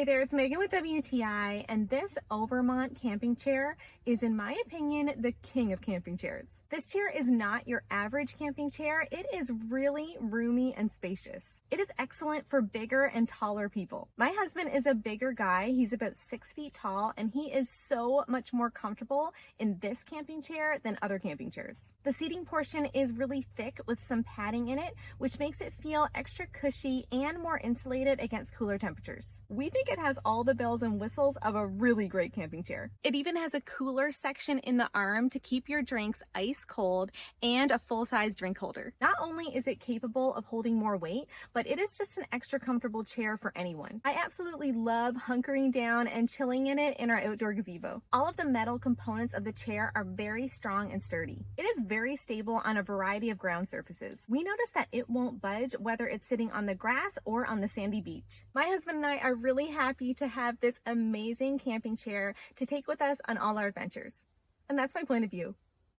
Hey there, it's Megan with WTI, and this Overmont camping chair is, in my opinion, the king of camping chairs. This chair is not your average camping chair. It is really roomy and spacious. It is excellent for bigger and taller people. My husband is a bigger guy. He's about 6 feet tall, and he is so much more comfortable in this camping chair than other camping chairs. The seating portion is really thick with some padding in it, which makes it feel extra cushy and more insulated against cooler temperatures. We think it has all the bells and whistles of a really great camping chair. It even has a cooler section in the arm to keep your drinks ice cold and a full-size drink holder. Not only is it capable of holding more weight, but it is just an extra comfortable chair for anyone. I absolutely love hunkering down and chilling in it in our outdoor gazebo. All of the metal components of the chair are very strong and sturdy. It is very stable on a variety of ground surfaces. We noticed that it won't budge whether it's sitting on the grass or on the sandy beach. My husband and I are really happy to have this amazing camping chair to take with us on all our adventures. And that's my point of view.